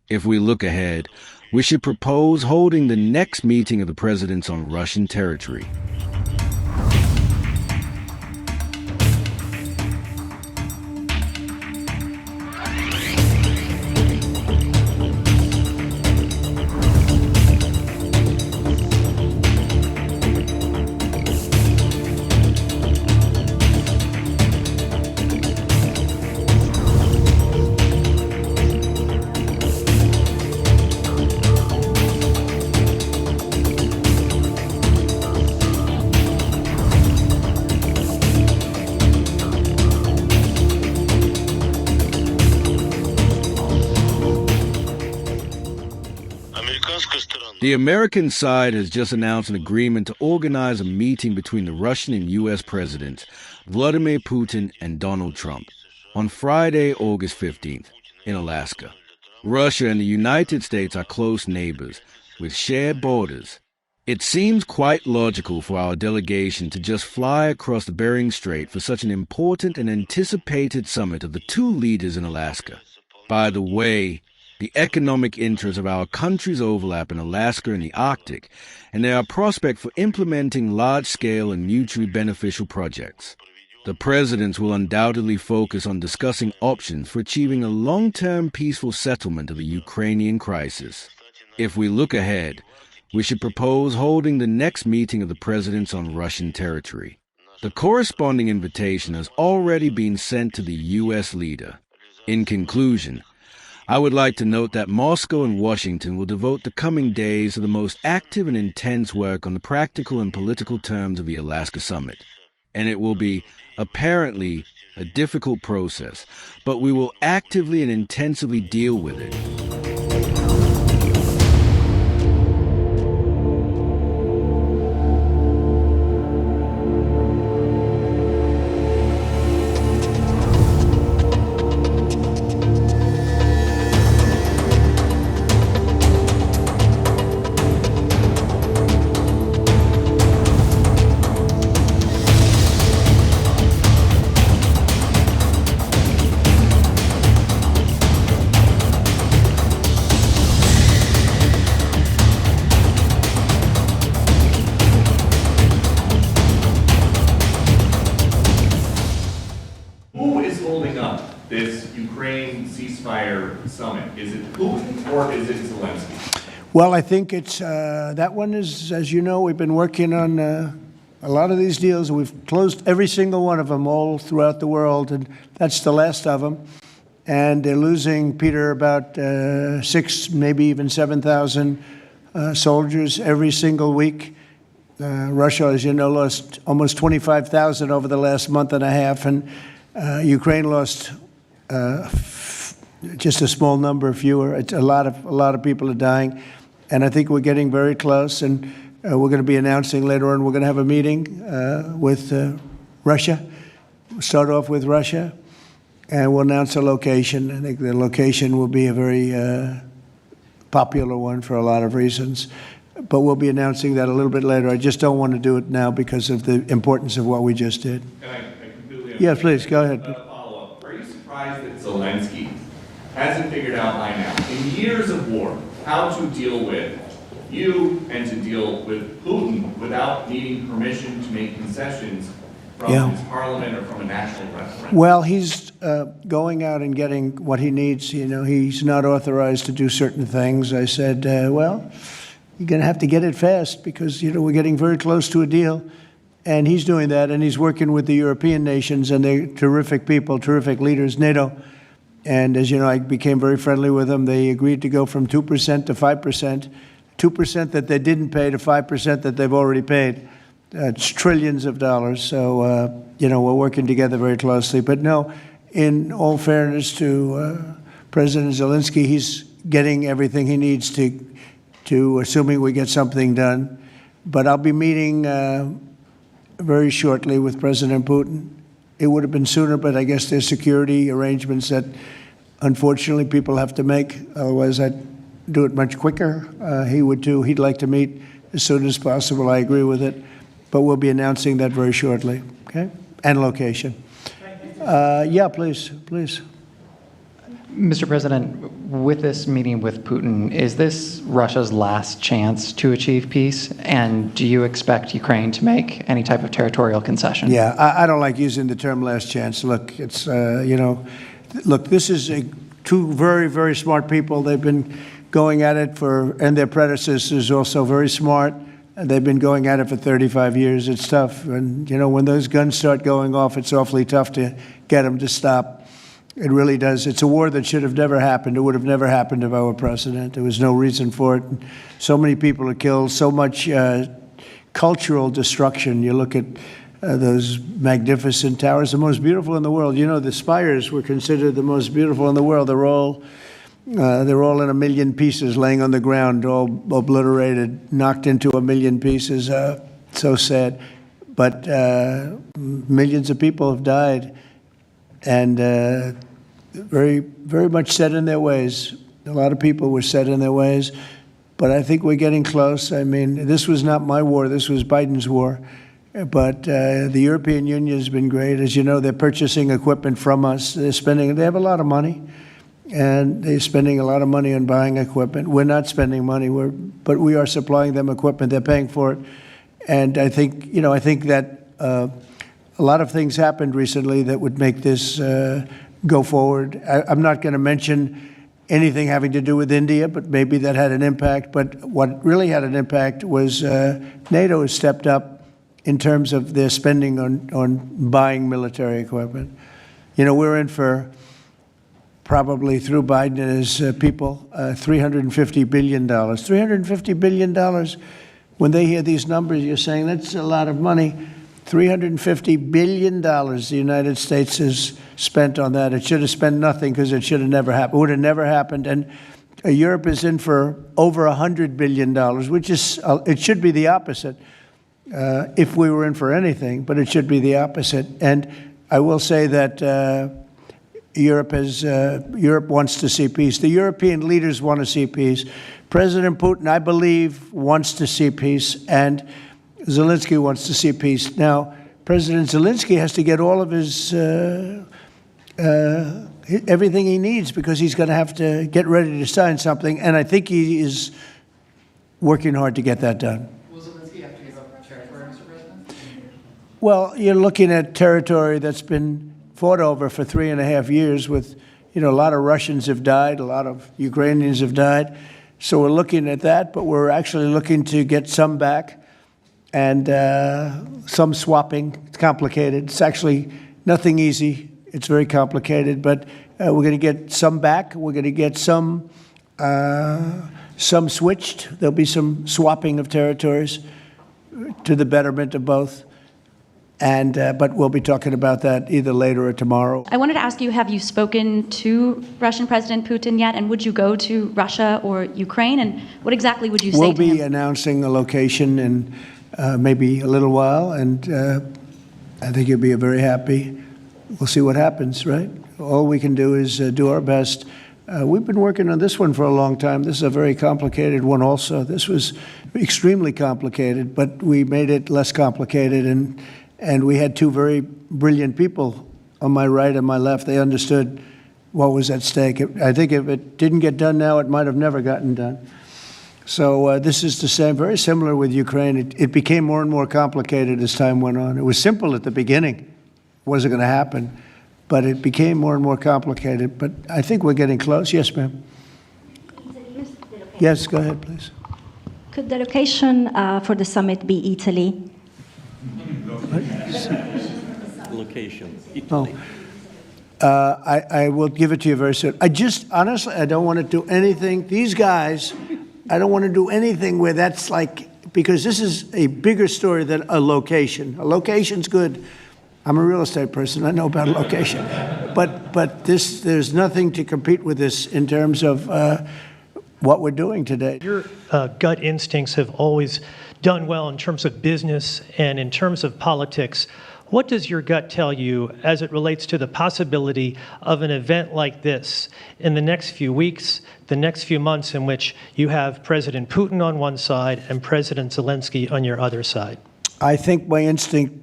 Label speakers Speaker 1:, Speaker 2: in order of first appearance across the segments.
Speaker 1: If we look ahead, we should propose holding the next meeting of the presidents on Russian territory. The American side has just announced an agreement to organize a meeting between the Russian and U.S. presidents, Vladimir Putin and Donald Trump, on Friday, August 15th, in Alaska. Russia and the United States are close neighbors, with shared borders. It seems quite logical for our delegation to just fly across the Bering Strait for such an important and anticipated summit of the two leaders in Alaska. By the way, the economic interests of our countries overlap in Alaska and the Arctic, and there are prospects for implementing large-scale and mutually beneficial projects. The presidents will undoubtedly focus on discussing options for achieving a long-term peaceful settlement of the Ukrainian crisis. If we look ahead, we should propose holding the next meeting of the presidents on Russian territory. The corresponding invitation has already been sent to the U.S. leader. In conclusion, I would like to note that Moscow and Washington will devote the coming days to the most active and intense work on the practical and political terms of the Alaska Summit. And it will be, apparently, a difficult process, but we will actively and intensively deal with it.
Speaker 2: This Ukraine ceasefire summit? Is it Putin or is it Zelensky?
Speaker 3: Well, I think it's that one is, as you know, we've been working on a lot of these deals. We've closed every single one of them all throughout the world, and that's the last of them. And they're losing, Peter, about 6, maybe even 7,000 soldiers every single week. Russia, as you know, lost almost 25,000 over the last month and a half, and Ukraine lost just a small number, fewer. It's a lot of people are dying, and I think we're getting very close. And we're going to be announcing later on. We're going to have a meeting with Russia. We'll start off with Russia, and we'll announce a location. I think the location will be a very popular one for a lot of reasons. But we'll be announcing that a little bit later. I just don't want to do it now because of the importance of what we just did.
Speaker 2: I completely understand.
Speaker 3: Yeah, please, go ahead.
Speaker 2: Follow-up. Are you surprised that Zelensky hasn't figured out by now, in years of war, how to deal with you and to deal with Putin without needing permission to make concessions from his parliament or from a national referendum?
Speaker 3: Well, he's going out and getting what he needs. You know, he's not authorized to do certain things. I said, well, you're going to have to get it fast because, you know, we're getting very close to a deal. And he's doing that, and he's working with the European nations, and they're terrific people, terrific leaders, NATO. And as you know, I became very friendly with them. They agreed to go from 2% to 5%, 2% that they didn't pay to 5% that they've already paid. It's trillions of dollars. So, you know, we're working together very closely. But no, in all fairness to President Zelensky, he's getting everything he needs to assuming we get something done. But I'll be meeting very shortly with President Putin. It would have been sooner, but I guess there's security arrangements that, unfortunately, people have to make. Otherwise, I'd do it much quicker. He would too. He'd like to meet as soon as possible. I agree with it. But we'll be announcing that very shortly, okay? And location. Yeah, please.
Speaker 4: Mr. President, with this meeting with Putin, is this Russia's last chance to achieve peace? And do you expect Ukraine to make any type of territorial concession?
Speaker 3: Yeah, I don't like using the term last chance. Look, it's, look, this is two very, very smart people. They've been going at it and their predecessors also very smart. They've been going at it for 35 years. It's tough. And, when those guns start going off, it's awfully tough to get them to stop. It really does. It's a war that should have never happened. It would have never happened if I were president. There was no reason for it. So many people are killed, so much cultural destruction. You look at those magnificent towers, the most beautiful in the world. The spires were considered the most beautiful in the world. They're all in a million pieces, laying on the ground, all obliterated, knocked into a million pieces. So sad. But millions of people have died, and very, very much set in their ways. A lot of people were set in their ways, but I think we're getting close. I mean, this was not my war. This was Biden's war. But the European Union has been great. As you know, they're purchasing equipment from us. They have a lot of money, and they're spending a lot of money on buying equipment. We're not spending money, but we are supplying them equipment. They're paying for it. And I think, I think that a lot of things happened recently that would make this go forward. I'm not going to mention anything having to do with India, but maybe that had an impact. But what really had an impact was NATO has stepped up in terms of their spending on buying military equipment. We're in for probably through Biden and his people, $350 billion. $350 billion. When they hear these numbers, you're saying that's a lot of money. $350 billion the United States has spent on that. It should have spent nothing because it should have never happened. It would have never happened. And Europe is in for over $100 billion, which is, it should be the opposite if we were in for anything, but it should be the opposite. And I will say that Europe wants to see peace. The European leaders want to see peace. President Putin, I believe, wants to see peace, and Zelensky wants to see peace. Now, President Zelensky has to get all of his everything he needs, because he's going to have to get ready to sign something, and I think he is working hard to get that done.
Speaker 4: Will Zelensky have to give up territory, Mr. President?
Speaker 3: Well, you're looking at territory that's been fought over for 3.5 years with, a lot of Russians have died, a lot of Ukrainians have died. So we're looking at that, but we're actually looking to get some back and some swapping. It's complicated. It's actually nothing easy. It's very complicated, but we're going to get some back. We're going to get some switched. There'll be some swapping of territories to the betterment of both. And but we'll be talking about that either later or tomorrow.
Speaker 5: I wanted to ask you, have you spoken to Russian President Putin yet? And would you go to Russia or Ukraine? And what exactly would you say to him?
Speaker 3: We'll be announcing a location in maybe a little while, and I think you'll be very happy. We'll see what happens, right? All we can do is do our best. We've been working on this one for a long time. This is a very complicated one also. This was extremely complicated, but we made it less complicated, and we had two very brilliant people on my right and my left. They understood what was at stake. I think if it didn't get done now, it might have never gotten done. So this is the same, very similar with Ukraine. It became more and more complicated as time went on. It was simple at the beginning. It wasn't going to happen. But it became more and more complicated. But I think we're getting close. Yes, ma'am. Yes, go ahead, please.
Speaker 6: Could the location for the summit be Italy?
Speaker 7: Location, Italy.
Speaker 3: I will give it to you very soon. Honestly, I don't want to do anything. These guys, I don't want to do anything where that's like, because this is a bigger story than a location. A location's good. I'm a real estate person. I know about a location. But there's nothing to compete with this in terms of what we're doing today.
Speaker 8: Your gut instincts have always done well in terms of business and in terms of politics. What does your gut tell you as it relates to the possibility of an event like this in the next few weeks, the next few months, in which you have President Putin on one side and President Zelensky on your other side?
Speaker 3: I think my instinct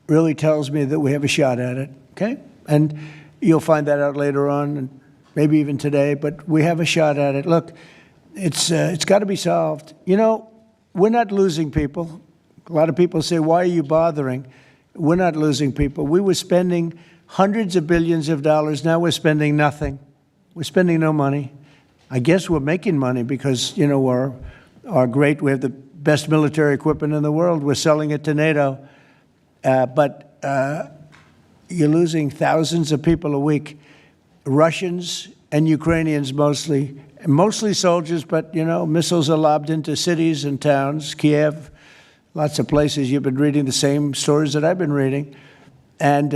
Speaker 3: really tells me that we have a shot at it, okay? And you'll find that out later on. maybe even today, but we have a shot at it. Look, it's got to be solved. You know, we're not losing people. A lot of people say, why are you bothering? We're not losing people. We were spending hundreds of billions of dollars. Now we're spending nothing. We're spending no money. I guess we're making money because, you know, we have the best military equipment in the world. We're selling it to NATO. But you're losing thousands of people a week, Russians and Ukrainians mostly soldiers, but, you know, missiles are lobbed into cities and towns, Kiev, lots of places. You've been reading the same stories that I've been reading. And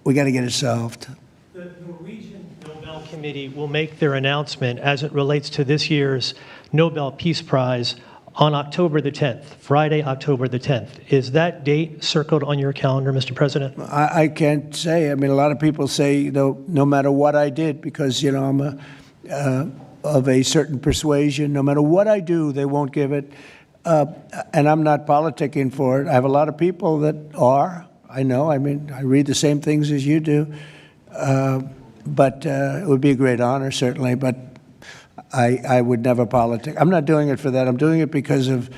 Speaker 3: we got to get it solved.
Speaker 8: The Norwegian Nobel Committee will make their announcement as it relates to this year's Nobel Peace Prize on October the 10th, Friday, October the 10th. Is that date circled on your calendar, Mr. President?
Speaker 3: I can't say. I mean, a lot of people say, no matter what I did, because, you know, I'm of a certain persuasion, no matter what I do, they won't give it. And I'm not politicking for it. I have a lot of people that are. I know. I mean, I read the same things as you do. But it would be a great honor, certainly. But I would never politic. I'm not doing it for that. I'm doing it because of,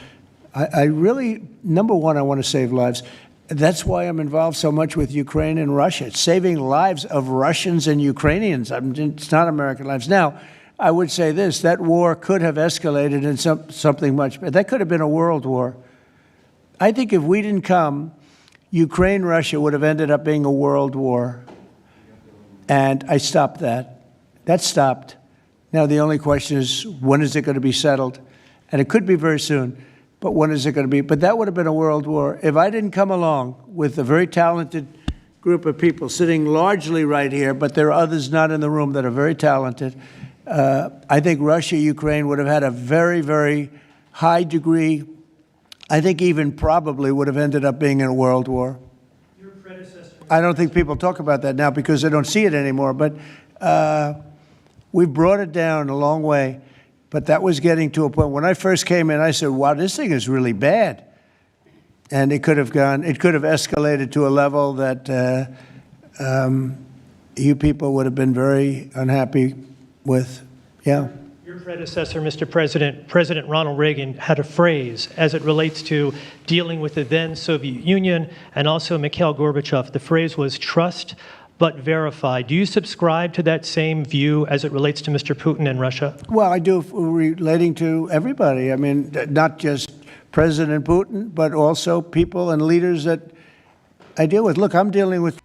Speaker 3: I really, number one, I want to save lives. That's why I'm involved so much with Ukraine and Russia. It's saving lives of Russians and Ukrainians. It's not American lives. Now, I would say this, that war could have escalated in something much better. That could have been a world war. I think if we didn't come, Ukraine-Russia would have ended up being a world war. And I stopped that. That stopped. Now, the only question is, when is it going to be settled? And it could be very soon, but when is it going to be? But that would have been a world war. If I didn't come along with a very talented group of people sitting largely right here, but there are others not in the room that are very talented, I think Russia, Ukraine would have had a very, very high degree, I think even probably would have ended up being in a world war.
Speaker 8: Your predecessor.
Speaker 3: I don't think people talk about that now because they don't see it anymore, but we've brought it down a long way. But that was getting to a point. When I first came in, I said, wow, this thing is really bad. And it could have escalated to a level that you people would have been very unhappy with. Yeah.
Speaker 8: Your predecessor, Mr. President, President Ronald Reagan, had a phrase as it relates to dealing with the then Soviet Union and also Mikhail Gorbachev. The phrase was trust but verify. Do you subscribe to that same view as it relates to Mr. Putin and Russia?
Speaker 3: Well, I do, relating to everybody. I mean, not just President Putin, but also people and leaders that I deal with. Look, I'm dealing with